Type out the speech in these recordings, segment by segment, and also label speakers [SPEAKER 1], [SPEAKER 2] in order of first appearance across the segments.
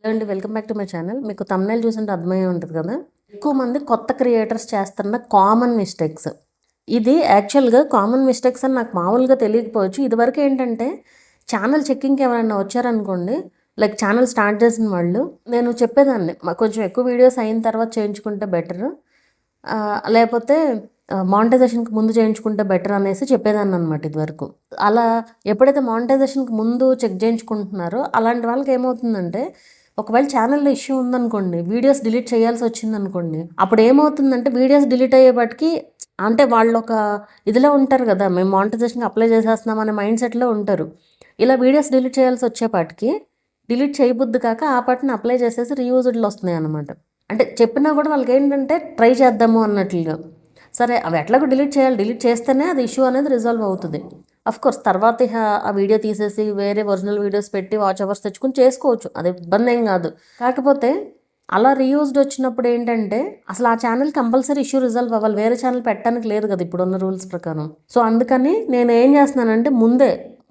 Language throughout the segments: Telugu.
[SPEAKER 1] అండి welcome back to my channel. మీకు thumbnail చూసింటే అర్థమయ్యే ఉంటుంది కదా. ఎక్కువ మంది కొత్త క్రియేటర్స్ చేస్తున్న కామన్ మిస్టేక్స్. ఇది యాక్చువల్గా కామన్ మిస్టేక్స్ అని నాకు మామూలుగా తెలియకపోవచ్చు. ఇదివరకు ఏంటంటే ఛానల్ చెక్కింగ్కి ఎవరైనా వచ్చారనుకోండి, లైక్ ఛానల్ స్టార్ట్ చేసిన వాళ్ళు, నేను చెప్పేదాన్ని కొంచెం ఎక్కువ వీడియోస్ అయిన తర్వాత చేయించుకుంటే బెటర్, లేకపోతే మానిటైజేషన్కి ముందు చేయించుకుంటే బెటర్ అనేసి చెప్పేదాన్ని అనమాట ఇదివరకు. అలా ఎప్పుడైతే మానిటైజేషన్కి ముందు చెక్ చేయించుకుంటున్నారో అలాంటి వాళ్ళకి ఏమవుతుందంటే, ఒకవేళ ఛానల్లో ఇష్యూ ఉందనుకోండి, వీడియోస్ డిలీట్ చేయాల్సి వచ్చిందనుకోండి, అప్పుడు ఏమవుతుందంటే వీడియోస్ డిలీట్ అయ్యేపటికి, అంటే వాళ్ళు ఒక ఇదిలో ఉంటారు కదా, మేము మానిటైజేషన్కి అప్లై చేసేస్తున్నాం అనే మైండ్ సెట్లో ఉంటారు. ఇలా వీడియోస్ డిలీట్ చేయాల్సి వచ్చేపాటికి డిలీట్ చేయబుద్ది కాక ఆ పాటిని అప్లై చేసేసి రీయూజ్డ్లు వస్తున్నాయి అనమాట. అంటే చెప్పినా కూడా వాళ్ళకి ఏంటంటే ట్రై చేద్దాము అన్నట్లుగా. సరే అవి ఎట్లాగో డిలీట్ చేయాలి, డిలీట్ చేస్తేనే అది ఇష్యూ అనేది రిజాల్వ్ అవుతుంది. కోర్స్ తర్వాత ఆ వీడియో తీసేసి వేరే ఒరిజినల్ వీడియోస్ పెట్టి వాచ్ అవర్స్ తెచ్చుకుని చేసుకోవచ్చు, అది ఇబ్బంది ఏం కాదు. కాకపోతే అలా రీయూజ్డ్ వచ్చినప్పుడు ఏంటంటే అసలు ఆ ఛానల్ కంపల్సరీ ఇష్యూ రిజాల్వ్ అవ్వాలి, వేరే ఛానల్ పెట్టడానికి లేదు కదా ఇప్పుడున్న రూల్స్ ప్రకారం. సో అందుకని నేను ఏం చేస్తున్నానంటే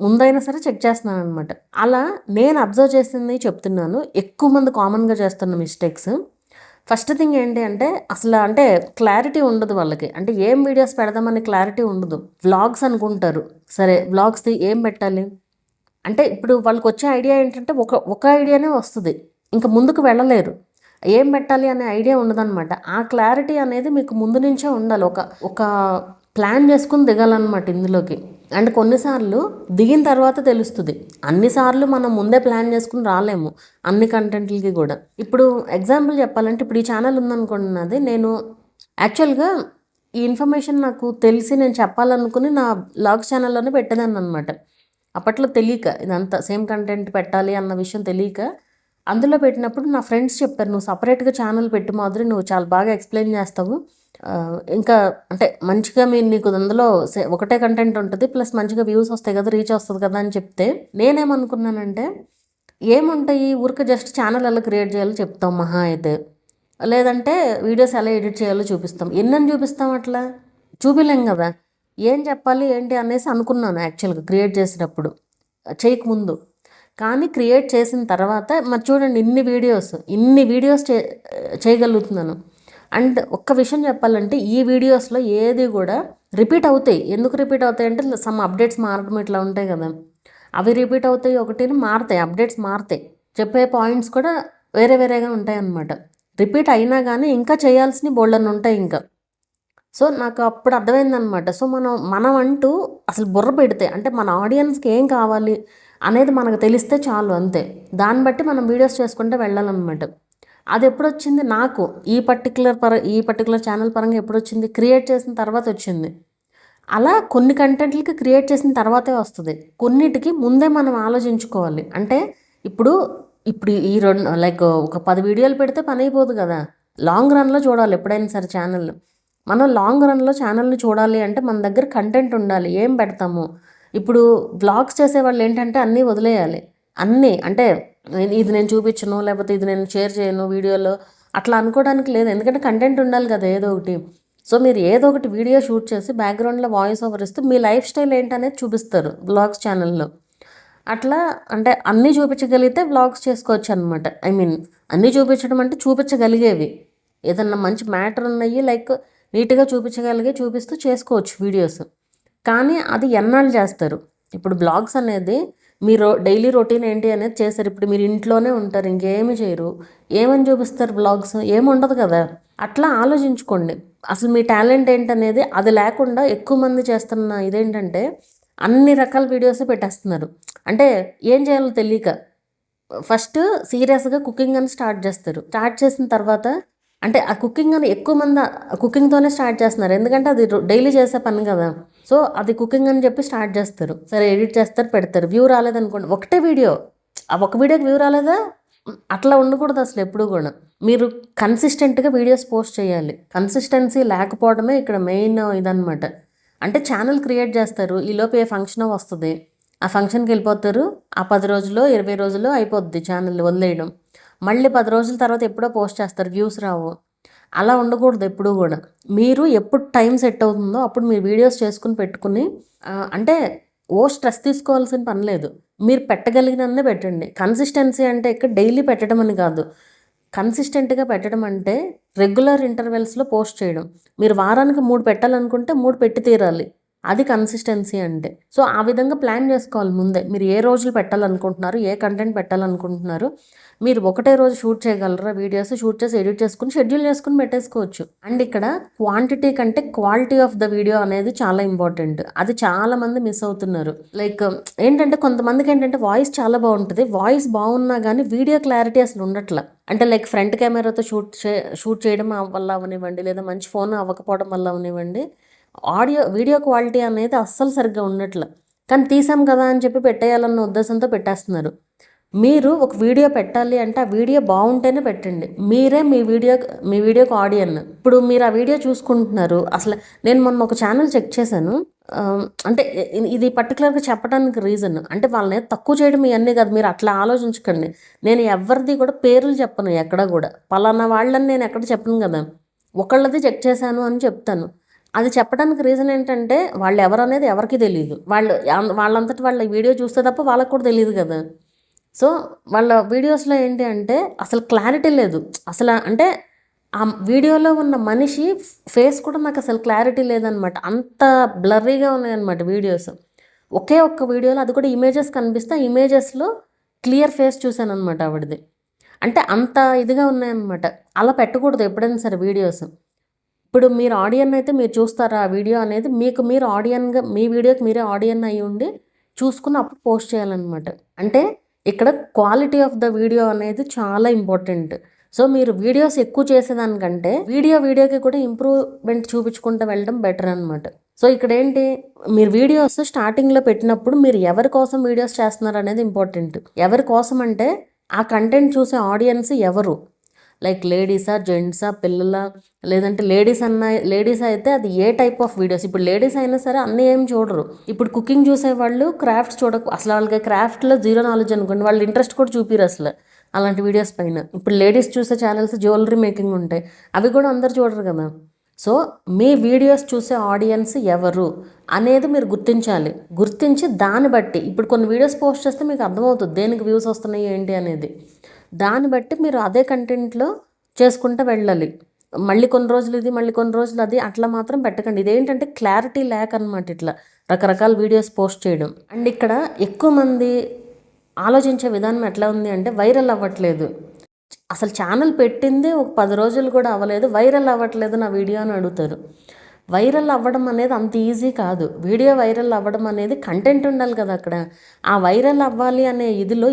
[SPEAKER 1] ముందైనా సరే చెక్ చేస్తున్నాను అనమాట. అలా నేను అబ్జర్వ్ చేసింది చెప్తున్నాను. ఎక్కువ మంది కామన్గా చేస్తున్న మిస్టేక్స్. ఫస్ట్ థింగ్ ఏంటి అంటే అసలు అంటే క్లారిటీ ఉండదు వాళ్ళకి. అంటే ఏం వీడియోస్ పెడదామని క్లారిటీ ఉండదు. వ్లాగ్స్ అనుకుంటారు, సరే వ్లాగ్స్ ఏం పెట్టాలి అంటే ఇప్పుడు వాళ్ళకి వచ్చే ఐడియా ఏంటంటే ఒక ఐడియానే వస్తుంది, ఇంకా ముందుకు వెళ్ళలేరు. ఏం పెట్టాలి అనే ఐడియా ఉండదన్నమాట. ఆ క్లారిటీ అనేది మీకు ముందు నుంచే ఉండాలి. ఒక ప్లాన్ చేసుకుని దిగాలన్నమాట ఇందులోకి. అండ్ కొన్నిసార్లు దిగిన తర్వాత తెలుస్తుంది, అన్నిసార్లు మనం ముందే ప్లాన్ చేసుకుని రాలేము అన్ని కంటెంట్లకి కూడా. ఇప్పుడు ఎగ్జాంపుల్ చెప్పాలంటే, ఇప్పుడు ఈ ఛానల్ ఉందనుకోండి నాది, నేను యాక్చువల్గా ఈ ఇన్ఫర్మేషన్ నాకు తెలిసి నేను చెప్పాలనుకుని నా బ్లాగ్ ఛానల్లోనే పెట్టేదాన్ని అనమాట. అప్పట్లో తెలియక, ఇదంతా సేమ్ కంటెంట్ పెట్టాలి అన్న విషయం తెలియక అందులో పెట్టినప్పుడు నా ఫ్రెండ్స్ చెప్పారు, నువ్వు సపరేట్గా ఛానల్ పెట్టు మాధురి, నువ్వు చాలా బాగా ఎక్స్ప్లెయిన్ చేస్తావు, ఇంకా అంటే మంచిగా నీకు అందులో ఒకటే కంటెంట్ ఉంటుంది, ప్లస్ మంచిగా వ్యూస్ వస్తాయి కదా, రీచ్ వస్తుంది కదా అని చెప్తే నేనేమనుకున్నానంటే, ఏముంటాయి ఊరికి జస్ట్ ఛానల్ ఎలా క్రియేట్ చేయాలో చెప్తాం మహా అయితే, లేదంటే వీడియోస్ ఎలా ఎడిట్ చేయాలో చూపిస్తాం. ఎన్నని చూపిస్తాం, అట్లా చూపిలేం కదా. ఏం చెప్పాలి ఏంటి అనేసి అనుకున్నాను యాక్చువల్గా క్రియేట్ చేసేటప్పుడు, చేయకముందు. కానీ క్రియేట్ చేసిన తర్వాత మరి చూడండి, ఇన్ని వీడియోస్ చేయగలుగుతున్నాను. అండ్ ఒక్క విషయం చెప్పాలంటే, ఈ వీడియోస్లో ఏది కూడా రిపీట్ అవుతాయి. ఎందుకు రిపీట్ అవుతాయి అంటే సమ్ అప్డేట్స్ మారడం ఇట్లా ఉంటాయి కదా, అవి రిపీట్ అవుతాయి. ఒకటిని మారుతాయి, అప్డేట్స్ మారుతాయి, చెప్పే పాయింట్స్ కూడా వేరే వేరేగా ఉంటాయి అన్నమాట. రిపీట్ అయినా కానీ ఇంకా చేయాల్సినవి బోల్డన్ని ఉంటాయి ఇంకా. సో నాకు అప్పుడు అర్థమైందనమాట. సో మనం అంటూ అసలు బుర్ర పెడితే, అంటే మన ఆడియన్స్కి ఏం కావాలి అనేది మనకు తెలిస్తే చాలు, అంతే. దాన్ని బట్టి మనం వీడియోస్ చేసుకుంటే వెళ్ళాలన్నమాట. అది ఎప్పుడు వచ్చింది నాకు, ఈ పర్టికులర్ ఛానల్ పరంగా ఎప్పుడు వచ్చింది, క్రియేట్ చేసిన తర్వాత వచ్చింది. అలా కొన్ని కంటెంట్లకి క్రియేట్ చేసిన తర్వాతే వస్తుంది, కొన్నిటికి ముందే మనం ఆలోచించుకోవాలి. అంటే ఇప్పుడు ఈ రెండు లైక్ ఒక 10 వీడియోలు పెడితే పని అయిపోదు కదా, లాంగ్ రన్లో చూడాలి ఎప్పుడైనా సరే ఛానల్. మనం లాంగ్ రన్లో ఛానల్ని చూడాలి అంటే మన దగ్గర కంటెంట్ ఉండాలి. ఏం పెడతాము, ఇప్పుడు వ్లాగ్స్ చేసేవాళ్ళు ఏంటంటే అన్నీ వదిలేయాలి. అన్నీ అంటే ఇది నేను చూపించను, లేకపోతే ఇది నేను షేర్ చేయను వీడియోలో, అట్లా అనుకోవడానికి లేదు. ఎందుకంటే కంటెంట్ ఉండాలి కదా ఏదో ఒకటి. సో మీరు ఏదో ఒకటి వీడియో షూట్ చేసి బ్యాక్గ్రౌండ్లో వాయిస్ ఓవర్ ఇస్తూ మీ లైఫ్ స్టైల్ ఏంటనేది చూపిస్తారు వ్లాగ్స్ ఛానల్లో. అట్లా అంటే అన్నీ చూపించగలిగితే వ్లాగ్స్ చేసుకోవచ్చు అనమాట. ఐ మీన్ అన్నీ చూపించడం అంటే చూపించగలిగేవి, ఏదన్నా మంచి మ్యాటర్ ఉన్నాయి, లైక్ నీట్గా చూపిస్తూ చేసుకోవచ్చు వీడియోస్. కానీ అది ఎన్నాళ్ళు చేస్తారు. ఇప్పుడు బ్లాగ్స్ అనేది మీరు డైలీ రొటీన్ ఏంటి అనేది చేస్తారు. ఇప్పుడు మీరు ఇంట్లోనే ఉంటారు, ఇంకేమి చేయరు, ఏమని చూపిస్తారు బ్లాగ్స్, ఏముండదు కదా. అట్లా ఆలోచించుకోండి అసలు మీ టాలెంట్ ఏంటనేది. అది లేకుండా ఎక్కువ మంది చేస్తున్న ఇదేంటంటే అన్ని రకాల వీడియోస్ పెట్టేస్తున్నారు. అంటే ఏం చేయాలో తెలియక ఫస్ట్ సీరియస్గా కుకింగ్ అని స్టార్ట్ చేస్తారు. స్టార్ట్ చేసిన తర్వాత అంటే ఆ కుకింగ్ అని ఎక్కువ మంది కుకింగ్తోనే స్టార్ట్ చేస్తున్నారు, ఎందుకంటే అది డైలీ చేసే పని కదా. సో అది కుకింగ్ అని చెప్పి స్టార్ట్ చేస్తారు, సరే ఎడిట్ చేస్తారు, పెడతారు. వ్యూ రాలేదనుకోండి, ఒకటే వీడియో, ఆ ఒక వీడియోకి వ్యూ రాలేదా, అట్లా ఉండకూడదు అసలు ఎప్పుడు కూడా. మీరు కన్సిస్టెంట్గా వీడియోస్ పోస్ట్ చేయాలి. కన్సిస్టెన్సీ లేకపోవడమే ఇక్కడ మెయిన్ ఇదనమాట. అంటే ఛానల్ క్రియేట్ చేస్తారు, ఈలోపు ఏ ఫంక్షన్ వస్తుంది, ఆ ఫంక్షన్కి వెళ్ళిపోతారు, ఆ 10 రోజులు 20 రోజులు అయిపోద్ది ఛానల్ వదిలేయడం. మళ్ళీ 10 రోజుల తర్వాత ఎప్పుడో పోస్ట్ చేస్తారు, వ్యూస్ రావు. అలా ఉండకూడదు ఎప్పుడు కూడా. మీరు ఎప్పుడు టైం సెట్ అవుతుందో అప్పుడు మీరు వీడియోస్ చేసుకుని పెట్టుకుని, అంటే స్ట్రెస్ తీసుకోవాల్సిన పని లేదు. మీరు పెట్టగలిగినందే పెట్టండి. కన్సిస్టెన్సీ అంటే ఇక్కడ డైలీ పెట్టడం అని కాదు. కన్సిస్టెంట్గా పెట్టడం అంటే రెగ్యులర్ ఇంటర్వెల్స్లో పోస్ట్ చేయడం. మీరు వారానికి 3 పెట్టాలనుకుంటే 3 పెట్టి తీరాలి. అది కన్సిస్టెన్సీ అంటే. సో ఆ విధంగా ప్లాన్ చేసుకోవాలి ముందే. మీరు ఏ రోజులు పెట్టాలనుకుంటున్నారు, ఏ కంటెంట్ పెట్టాలనుకుంటున్నారు, మీరు ఒకటే రోజు షూట్ చేయగలరా వీడియోస్, షూట్ చేసి ఎడిట్ చేసుకుని షెడ్యూల్ చేసుకుని పెట్టేసుకోవచ్చు. అండ్ ఇక్కడ క్వాంటిటీ కంటే క్వాలిటీ ఆఫ్ ద వీడియో అనేది చాలా ఇంపార్టెంట్. అది చాలామంది మిస్ అవుతున్నారు. లైక్ ఏంటంటే కొంతమందికి ఏంటంటే వాయిస్ చాలా బాగుంటుంది, వాయిస్ బాగున్నా కానీ వీడియో క్లారిటీ అసలు ఉండట్లా. అంటే లైక్ ఫ్రంట్ కెమెరాతో షూట్ చేయడం వల్ల అవనివ్వండి, లేదా మంచి ఫోన్ అవ్వకపోవడం వల్ల అవనివ్వండి, వీడియో క్వాలిటీ అనేది అస్సలు సరిగ్గా ఉండట్లే. కానీ తీసాం కదా అని చెప్పి పెట్టేయాలన్న ఉద్దేశంతో పెట్టేస్తున్నారు. మీరు ఒక వీడియో పెట్టాలి అంటే ఆ వీడియో బాగుంటేనే పెట్టండి. మీరే మీ వీడియోకి ఆడియన్. ఇప్పుడు మీరు ఆ వీడియో చూసుకుంటున్నారు. అసలు నేను మొన్న ఒక ఛానల్ చెక్ చేశాను. అంటే ఇది పర్టికులర్గా చెప్పడానికి రీజన్ అంటే వాళ్ళని తక్కువ చేయడం ఇవన్నీ కాదు, మీరు అట్లా ఆలోచించకండి. నేను ఎవరిది కూడా పేర్లు చెప్పను, ఎక్కడ కూడా పలానా వాళ్ళని నేను ఎక్కడ చెప్పను కదా, ఒకళ్ళది చెక్ చేశాను అని చెప్తాను. అది చెప్పడానికి రీజన్ ఏంటంటే వాళ్ళు ఎవరనేది ఎవరికి తెలియదు. వాళ్ళంతటి వాళ్ళ వీడియో చూస్తే తప్ప వాళ్ళకు కూడా తెలియదు కదా. సో వాళ్ళ వీడియోస్లో ఏంటి అంటే అసలు క్లారిటీ లేదు. అసలు అంటే ఆ వీడియోలో ఉన్న మనిషి ఫేస్ కూడా నాకు అసలు క్లారిటీ లేదనమాట. అంత బ్లర్రీగా ఉన్నాయన్నమాట వీడియోస్. ఒకే ఒక్క వీడియోలో అది కూడా ఇమేజెస్ కనిపిస్తే ఇమేజెస్లో క్లియర్ ఫేస్ చూశాను అనమాట ఆవిడది. అంటే అంత ఇదిగా ఉన్నాయన్నమాట. అలా పెట్టకూడదు ఎప్పుడైనా సరే వీడియోస్. ఇప్పుడు మీరు ఆడియన్ అయితే మీరు చూస్తారా ఆ వీడియో అనేది, మీరు ఆడియన్గా మీ వీడియోకి మీరే ఆడియన్ అయ్యి ఉండి చూసుకుని అప్పుడు పోస్ట్ చేయాలన్నమాట. అంటే ఇక్కడ క్వాలిటీ ఆఫ్ ద వీడియో అనేది చాలా ఇంపార్టెంట్. సో మీరు వీడియోస్ ఎక్కువ చేసేదానికంటే వీడియోకి కూడా ఇంప్రూవ్మెంట్ చూపించుకుంటూ వెళ్ళడం బెటర్ అనమాట. సో ఇక్కడ ఏంటి, మీరు వీడియోస్ స్టార్టింగ్లో పెట్టినప్పుడు మీరు ఎవరి కోసం వీడియోస్ చేస్తున్నారు అనేది ఇంపార్టెంట్. ఎవరి కోసం అంటే ఆ కంటెంట్ చూసే ఆడియన్స్ ఎవరు, లైక్ లేడీసా, జెంట్సా, పిల్లల, లేదంటే లేడీస్ అయితే అది ఏ టైప్ ఆఫ్ వీడియోస్. ఇప్పుడు లేడీస్ అయినా సరే అన్నీ ఏం చూడరు. ఇప్పుడు కుకింగ్ చూసేవాళ్ళు క్రాఫ్ట్స్ అసలు వాళ్ళకి క్రాఫ్ట్లో జీరో నాలెడ్జ్ అనుకోండి, వాళ్ళు ఇంట్రెస్ట్ కూడా చూపిరు అసలు అలాంటి వీడియోస్ పైన. ఇప్పుడు లేడీస్ చూసే ఛానల్స్ జ్యువెలరీ మేకింగ్ ఉంటాయి, అవి కూడా అందరు చూడరు కదా. సో మీ వీడియోస్ చూసే ఆడియన్స్ ఎవరు అనేది మీరు గుర్తించి దాన్ని బట్టి ఇప్పుడు కొన్ని వీడియోస్ పోస్ట్ చేస్తే మీకు అర్థమవుతుంది దేనికి వ్యూస్ వస్తున్నాయి ఏంటి అనేది. దాన్ని బట్టి మీరు అదే కంటెంట్లో చేసుకుంటూ వెళ్ళాలి. మళ్ళీ కొన్ని రోజులు ఇది, మళ్ళీ కొన్ని రోజులు అది, అట్లా మాత్రం పెట్టకండి. ఇదేంటంటే క్లారిటీ ల్యాక్ అనమాట, ఇట్లా రకరకాల వీడియోస్ పోస్ట్ చేయడం. అండ్ ఇక్కడ ఎక్కువ మంది ఆలోచించే విధానం ఎట్లా ఉంది అంటే వైరల్ అవ్వట్లేదు. అసలు ఛానల్ పెట్టింది ఒక 10 రోజులు కూడా అవ్వలేదు, వైరల్ అవ్వట్లేదు నా వీడియో అని అడుగుతారు. వైరల్ అవ్వడం అనేది అంత ఈజీ కాదు. వీడియో వైరల్ అవ్వడం అనేది కంటెంట్ ఉండాలి కదా అక్కడ. ఆ వైరల్ అవ్వాలి అనే ఇదిలో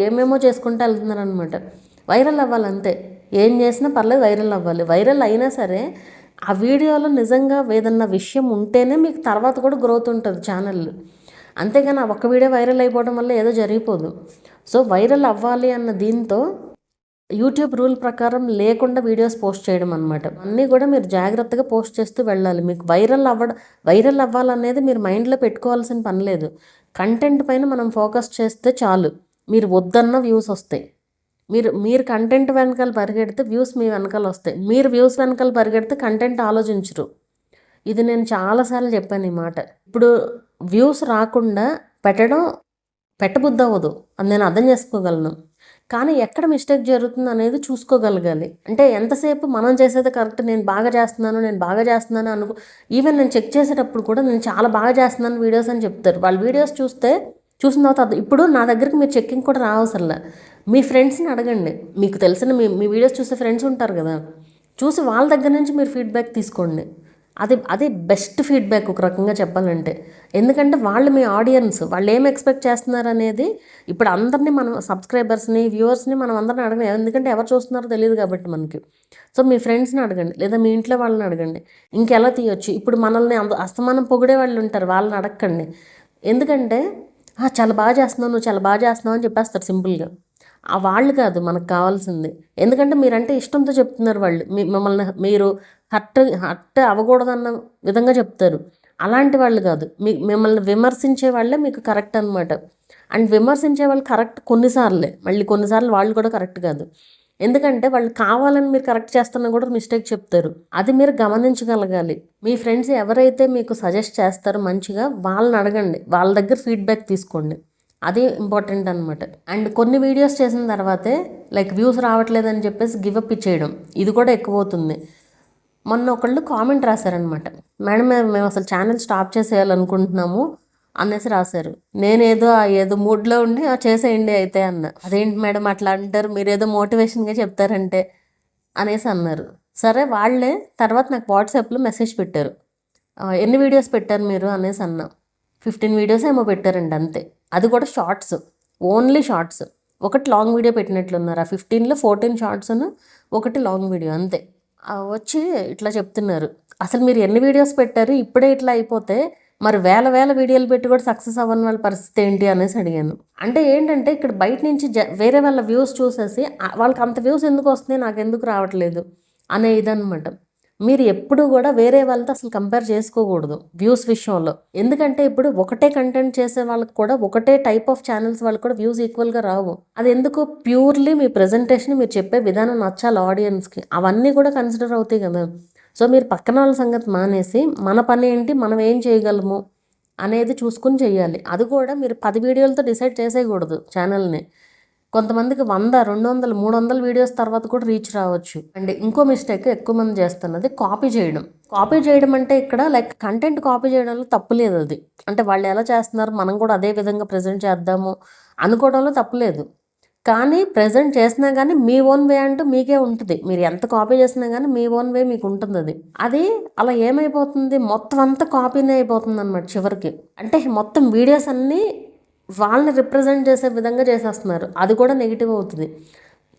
[SPEAKER 1] ఏమేమో చేసుకుంటూ వెళ్తున్నారు అనమాట. వైరల్ అవ్వాలంతే, ఏం చేసినా పర్లేదు వైరల్ అవ్వాలి. వైరల్ అయినా సరే ఆ వీడియోలో నిజంగా ఏదన్నా విషయం ఉంటేనే మీకు తర్వాత కూడా గ్రోత్ ఉంటుంది ఛానల్. అంతేగాని ఆ ఒక్క వీడియో వైరల్ అయిపోవడం వల్ల ఏదో జరిగిపోదు. సో వైరల్ అవ్వాలి అన్న దీంతో యూట్యూబ్ రూల్ ప్రకారం లేకుండా వీడియోస్ పోస్ట్ చేయడం అనమాట. అన్నీ కూడా మీరు జాగ్రత్తగా పోస్ట్ చేస్తూ వెళ్ళాలి. మీకు వైరల్ అవ్వాలనేది మీరు మైండ్లో పెట్టుకోవాల్సిన పని లేదు. కంటెంట్ పైన మనం ఫోకస్ చేస్తే చాలు. మీరు వద్దన్న వ్యూస్ వస్తాయి. మీరు కంటెంట్ వెనకాల పరిగెడితే వ్యూస్ మీ వెనకాల వస్తాయి. మీరు వ్యూస్ వెనకాల పరిగెడితే కంటెంట్ ఆలోచించరు. ఇది నేను చాలాసార్లు చెప్పాను ఈ మాట. ఇప్పుడు వ్యూస్ రాకుండా పెట్టబుద్ధి అవ్వదు అని నేను అర్థం చేసుకోగలను. కానీ ఎక్కడ మిస్టేక్ జరుగుతుంది అనేది చూసుకోగలగాలి. అంటే ఎంతసేపు మనం చేసేది కరెక్ట్, నేను బాగా చేస్తున్నాను ఈవెన్ నేను చెక్ చేసేటప్పుడు కూడా నేను చాలా బాగా చేస్తున్నాను వీడియోస్ అని చెప్తారు. వాళ్ళ వీడియోస్ చూసిన తర్వాత ఇప్పుడు నా దగ్గరికి మీరు చెక్కింగ్ కూడా రావసరలా, మీ ఫ్రెండ్స్ని అడగండి. మీకు తెలిసిన మీ వీడియోస్ చూసే ఫ్రెండ్స్ ఉంటారు కదా, చూసి వాళ్ళ దగ్గర నుంచి మీరు ఫీడ్బ్యాక్ తీసుకోండి. అది బెస్ట్ ఫీడ్బ్యాక్ ఒక రకంగా చెప్పాలంటే. ఎందుకంటే వాళ్ళు మీ ఆడియన్స్, వాళ్ళు ఏం ఎక్స్పెక్ట్ చేస్తున్నారు అనేది. ఇప్పుడు అందరినీ మనం సబ్స్క్రైబర్స్ని, వ్యూవర్స్ని మనం అందరిని అడగండి, ఎందుకంటే ఎవరు చూస్తున్నారో తెలియదు కాబట్టి మనకి. సో మీ ఫ్రెండ్స్ని అడగండి, లేదా మీ ఇంట్లో వాళ్ళని అడగండి. ఇంకెలా తీయొచ్చు, ఇప్పుడు మనల్ని అస్తమానం పొగిడే వాళ్ళు ఉంటారు, వాళ్ళని అడగండి. ఎందుకంటే చాలా బాగా చేస్తున్నావు అని చెప్పేస్తారు సింపుల్గా. ఆ వాళ్ళు కాదు మనకు కావాల్సింది. ఎందుకంటే మీరంటే ఇష్టంతో చెప్తున్నారు వాళ్ళు, మిమ్మల్ని మీరు హర్ట్ అవ్వకూడదన్న విధంగా చెప్తారు. అలాంటి వాళ్ళు కాదు, మిమ్మల్ని విమర్శించే వాళ్ళే మీకు కరెక్ట్ అనమాట. అండ్ విమర్శించే వాళ్ళు కరెక్ట్ కొన్నిసార్లు వాళ్ళు కూడా కరెక్ట్ కాదు. ఎందుకంటే వాళ్ళు కావాలని మీరు కరెక్ట్ చేస్తున్నా కూడా మిస్టేక్ చెప్తారు. అది మీరు గమనించగలగాలి. మీ ఫ్రెండ్స్ ఎవరైతే మీకు సజెస్ట్ చేస్తారో మంచిగా వాళ్ళని అడగండి, వాళ్ళ దగ్గర ఫీడ్బ్యాక్ తీసుకోండి. అది ఇంపార్టెంట్ అనమాట. అండ్ కొన్ని వీడియోస్ చేసిన తర్వాతే లైక్ వ్యూస్ రావట్లేదని చెప్పేసి గివప్ ఇచ్చేయడం, ఇది కూడా ఎక్కువ అవుతుంది. మొన్న ఒకళ్ళు కామెంట్ రాశారనమాట, మేడం మేము అసలు ఛానల్ స్టాప్ చేసేయాలనుకుంటున్నాము అనేసి రాశారు. నేనేదో ఏదో మూడ్లో ఉండి చేసేయండి అయితే అన్న. అదేంటి మేడం అట్లా అంటారు, మీరు ఏదో మోటివేషన్గా చెప్తారంటే అనేసి అన్నారు. సరే వాళ్ళే తర్వాత నాకు వాట్సాప్లో మెసేజ్ పెట్టారు, ఎన్ని వీడియోస్ పెట్టారు మీరు అనేసి అన్నా. 15 వీడియోస్ ఏమో పెట్టారండి అంతే. అది కూడా షార్ట్స్, ఓన్లీ షార్ట్స్. ఒకటి లాంగ్ వీడియో పెట్టినట్లున్నారు. ఆ 15లో 14 షార్ట్స్ను ఒకటి లాంగ్ వీడియో అంతే. వచ్చి ఇట్లా చెప్తున్నారు, అసలు మీరు ఎన్ని వీడియోస్ పెట్టారు, ఇప్పుడే ఇట్లా అయిపోతే మరి వేల వేల వీడియోలు పెట్టి కూడా సక్సెస్ అవ్వని వాళ్ళ పరిస్థితి ఏంటి అనేసి అడిగాను. అంటే ఏంటంటే ఇక్కడ బయట నుంచి వేరే వాళ్ళ వ్యూస్ చూసేసి వాళ్ళకి అంత వ్యూస్ ఎందుకు వస్తున్నాయి నాకు ఎందుకు రావట్లేదు అనే ఇదనమాట. మీరు ఎప్పుడు కూడా వేరే వాళ్ళతో అసలు కంపేర్ చేసుకోకూడదు వ్యూస్ విషయంలో. ఎందుకంటే ఇప్పుడు ఒకటే కంటెంట్ చేసే వాళ్ళకి కూడా ఒకటే టైప్ ఆఫ్ ఛానల్స్ వాళ్ళకి కూడా వ్యూస్ ఈక్వల్గా రావు. అది ఎందుకు, ప్యూర్లీ మీ ప్రజెంటేషన్, మీరు చెప్పే విధానం నచ్చాలి ఆడియన్స్కి, అవన్నీ కూడా కన్సిడర్ అవుతాయి కదా. సో మీరు పక్కన వాళ్ళ సంగతి మానేసి మన పని ఏంటి, మనం ఏం చేయగలము అనేది చూసుకుని చేయాలి. అది కూడా మీరు 10 వీడియోలతో డిసైడ్ చేసేయకూడదు ఛానల్ని. కొంతమందికి 100, 200, 300 వీడియోస్ తర్వాత కూడా రీచ్ రావచ్చు. అండ్ ఇంకో మిస్టేక్ ఎక్కువ మంది చేస్తున్నది కాపీ చేయడం. కాపీ చేయడం అంటే ఇక్కడ లైక్ కంటెంట్ కాపీ చేయడంలో తప్పులేదు. అది అంటే వాళ్ళు ఎలా చేస్తున్నారు మనం కూడా అదే విధంగా ప్రజెంట్ చేద్దాము అనుకోవడంలో తప్పులేదు. కానీ ప్రజెంట్ చేసినా కానీ మీ ఓన్ వే అంటూ మీకే ఉంటుంది. మీరు ఎంత కాపీ చేసినా కానీ మీ ఓన్ వే మీకు ఉంటుంది. అది అలా ఏమైపోతుంది, మొత్తం అంతా కాపీనే అయిపోతుంది అనమాట చివరికి. అంటే మొత్తం వీడియోస్ అన్నీ వాళ్ళని రిప్రజెంట్ చేసే విధంగా చేసేస్తున్నారు. అది కూడా నెగిటివ్ అవుతుంది.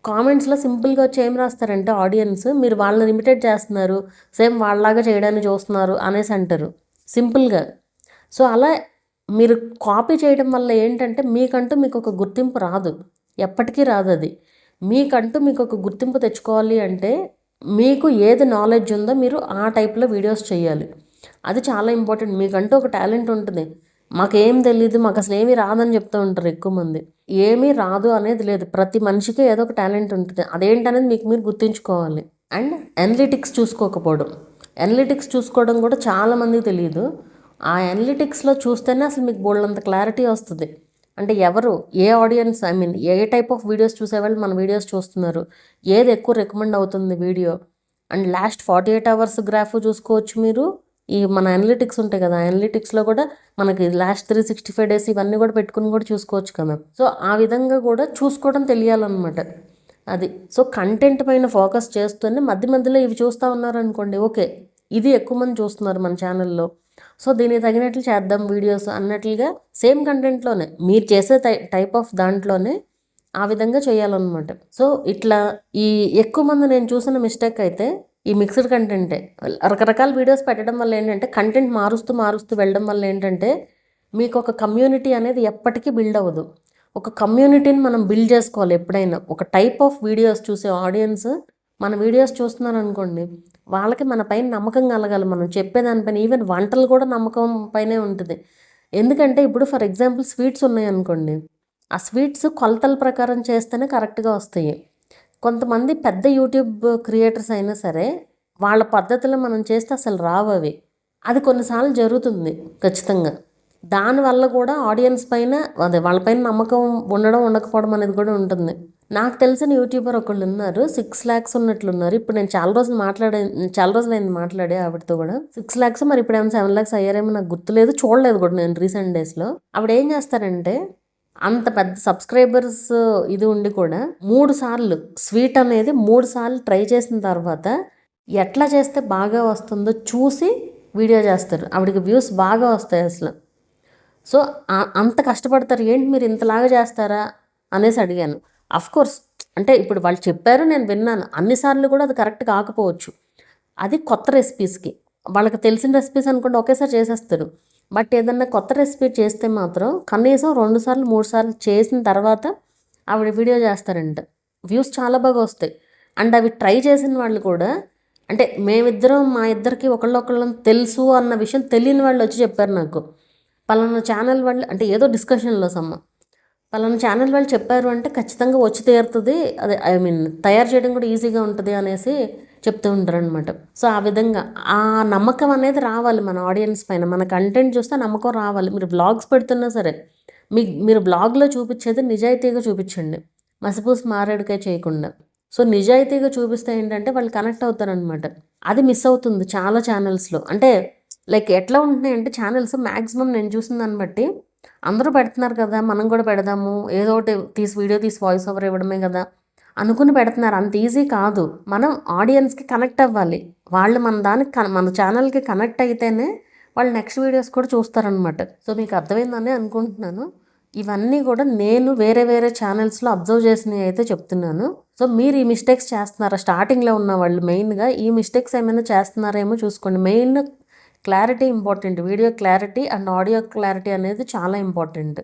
[SPEAKER 1] కామెంట్స్లో సింపుల్గా వచ్చి ఏం రాస్తారంటే ఆడియన్స్, మీరు వాళ్ళని ఇమిటేట్ చేస్తున్నారు, సేమ్ వాళ్ళలాగా చేయడానికి చూస్తున్నారు అనేసి అంటారు సింపుల్గా. సో అలా మీరు కాపీ చేయడం వల్ల ఏంటంటే మీకంటూ మీకు ఒక గుర్తింపు రాదు, ఎప్పటికీ రాదు. అది మీకంటూ మీకు ఒక గుర్తింపు తెచ్చుకోవాలి అంటే మీకు ఏది నాలెడ్జ్ ఉందో మీరు ఆ టైప్లో వీడియోస్ చేయాలి. అది చాలా ఇంపార్టెంట్. మీకంటూ ఒక టాలెంట్ ఉంటుంది, మాకేం తెలీదు, మాకు అసలు ఏమీ రాదని చెప్తూ ఉంటారు ఎక్కువ మంది. ఏమీ రాదు అనేది లేదు, ప్రతి మనిషికి ఏదో ఒక టాలెంట్ ఉంటుంది. అదేంటనేది మీకు మీరు గుర్తుంచుకోవాలి. అండ్ అనలిటిక్స్ చూసుకోవడం కూడా చాలామందికి తెలియదు. ఆ అనలిటిక్స్లో చూస్తేనే అసలు మీకు బోల్డంత క్లారిటీ వస్తుంది. అంటే ఎవరు, ఏ ఆడియన్స్, ఐ మీన్ ఏ టైప్ ఆఫ్ వీడియోస్ చూసేవాళ్ళు మన వీడియోస్ చూస్తున్నారు, ఏది ఎక్కువ రికమెండ్ అవుతుంది video. And last 48 hours graph చూసుకోవచ్చు మీరు. ఈ మన అనలిటిక్స్ ఉంటాయి కదా, అనలిటిక్స్లో కూడా మనకి లాస్ట్ 365 డేస్ ఇవన్నీ కూడా పెట్టుకుని కూడా చూసుకోవచ్చు కదా. సో ఆ విధంగా కూడా చూసుకోవడం తెలియాలన్నమాట. అది సో కంటెంట్ పైన ఫోకస్ చేస్తూనే మధ్య మధ్యలో ఇవి చూస్తూ ఉన్నారనుకోండి, ఓకే ఇది ఎక్కువ మంది చూస్తున్నారు మన ఛానల్లో, సో దీనికి తగినట్లు చేద్దాం వీడియోస్ అన్నట్లుగా సేమ్ కంటెంట్లోనే మీరు చేసే టైప్ ఆఫ్ దాంట్లోనే ఆ విధంగా చేయాలన్నమాట. సో ఇట్లా ఈ ఎక్కువ మంది నేను చూసిన మిస్టేక్ అయితే ఈ మిక్స్డ్ కంటెంటే. రకరకాల వీడియోస్ పెట్టడం వల్ల ఏంటంటే కంటెంట్ మారుస్తూ వెళ్ళడం వల్ల ఏంటంటే మీకు ఒక కమ్యూనిటీ అనేది ఎప్పటికీ బిల్డ్ అవ్వదు. ఒక కమ్యూనిటీని మనం బిల్డ్ చేసుకోవాలి ఎప్పుడైనా. ఒక టైప్ ఆఫ్ వీడియోస్ చూసే ఆడియన్స్ మన వీడియోస్ చూస్తున్నారు అనుకోండి, వాళ్ళకి మన పైన నమ్మకం కలగాలి, మనం చెప్పేదానిపైన. ఈవెన్ వంటలు కూడా నమ్మకం పైనే ఉంటుంది. ఎందుకంటే ఇప్పుడు ఫర్ ఎగ్జాంపుల్ స్వీట్స్ ఉన్నాయనుకోండి, ఆ స్వీట్స్ కొలతల ప్రకారం చేస్తేనే కరెక్ట్గా వస్తాయి. కొంతమంది పెద్ద యూట్యూబ్ క్రియేటర్స్ అయినా సరే వాళ్ళ పద్ధతిలో మనం చేస్తే అసలు రావు అవి. అది కొన్నిసార్లు జరుగుతుంది ఖచ్చితంగా. దానివల్ల కూడా ఆడియన్స్ పైన అదే వాళ్ళపైన నమ్మకం ఉండడం ఉండకపోవడం అనేది కూడా ఉంటుంది. నాకు తెలిసిన యూట్యూబర్ ఒకళ్ళు ఉన్నారు, 6 lakhs ఉన్నట్లున్నారు. ఇప్పుడు నేను చాలా రోజులైంది మాట్లాడే ఆవిడతో కూడా. 6 lakhs, మరి ఇప్పుడు ఏమైనా 7 lakhs అయ్యారేమో నాకు గుర్తులేదు, చూడలేదు కూడా నేను రీసెంట్ డేస్లో. ఆవిడ ఏం చేస్తారంటే అంత పెద్ద సబ్స్క్రైబర్స్ ఇది ఉండి కూడా 3 సార్లు స్వీట్ అనేది 3 సార్లు ట్రై చేసిన తర్వాత ఎట్లా చేస్తే బాగా వస్తుందో చూసి వీడియో చేస్తారు. ఆవిడకి వ్యూస్ బాగా వస్తాయి అసలు. సో అంత కష్టపడతారు. ఏంటి మీరు ఇంతలాగా చేస్తారా అనేసి అడిగాను. కోర్స్ అంటే ఇప్పుడు వాళ్ళు చెప్పారు, నేను విన్నాను. అన్నిసార్లు కూడా అది కరెక్ట్ కాకపోవచ్చు. అది కొత్త రెసిపీస్కి, వాళ్ళకి తెలిసిన రెసిపీస్ అనుకుంటే ఒకేసారి చేసేస్తారు. బట్ ఏదన్నా కొత్త రెసిపీ చేస్తే మాత్రం కనీసం 2 సార్లు 3 సార్లు చేసిన తర్వాత ఆవిడ వీడియో చేస్తారంట. వ్యూస్ చాలా బాగా వస్తాయి. అండ్ అవి ట్రై చేసిన వాళ్ళు కూడా, అంటే మేమిద్దరం మా ఇద్దరికి ఒకళ్ళొకళ్ళని తెలుసు అన్న విషయం తెలియని వాళ్ళు వచ్చి చెప్పారు నాకు, పలానా ఛానల్ వాళ్ళు, అంటే ఏదో డిస్కషన్లో పలానా ఛానల్ వాళ్ళు చెప్పారు అంటే ఖచ్చితంగా వచ్చి తీరుతుంది, అదే ఐ మీన్ తయారు చేయడం కూడా ఈజీగా ఉంటుంది అనేసి చెప్తూ ఉంటారు అనమాట. సో ఆ విధంగా ఆ నమ్మకం అనేది రావాలి మన ఆడియన్స్ పైన. మన కంటెంట్ చూస్తే నమ్మకం రావాలి. మీరు వ్లాగ్స్ పెడుతున్నా సరే మీరు బ్లాగ్లో చూపించేది నిజాయితీగా చూపించండి, మసిపూసి మారేడుకాయ చేయకుండా. సో నిజాయితీగా చూపిస్తే ఏంటంటే వాళ్ళు కనెక్ట్ అవుతారనమాట. అది మిస్ అవుతుంది చాలా ఛానల్స్లో. అంటే లైక్ ఎట్లా ఉంటున్నాయంటే ఛానల్స్ మ్యాక్సిమం నేను చూసిన దాన్ని బట్టి అందరూ పెడుతున్నారు కదా, మనం కూడా పెడదాము, ఏదో ఒకటి వీడియో తీసి వాయిస్ ఓవర్ ఇవ్వడమే కదా అనుకుని పెడుతున్నారు. అంత ఈజీ కాదు. మనం ఆడియన్స్కి కనెక్ట్ అవ్వాలి. వాళ్ళు మన ఛానల్కి కనెక్ట్ అయితేనే వాళ్ళు నెక్స్ట్ వీడియోస్ కూడా చూస్తారనమాట. సో మీకు అర్థమైందని అనుకుంటున్నాను. ఇవన్నీ కూడా నేను వేరే వేరే ఛానల్స్లో అబ్జర్వ్ చేసినవి అయితే చెప్తున్నాను. సో మీరు ఈ మిస్టేక్స్ చేస్తున్నారా, స్టార్టింగ్లో ఉన్న వాళ్ళు మెయిన్గా ఈ మిస్టేక్స్ ఏమైనా చేస్తున్నారేమో చూసుకోండి. Main clarity important. Video clarity and audio clarity అనేది చాలా ఇంపార్టెంట్.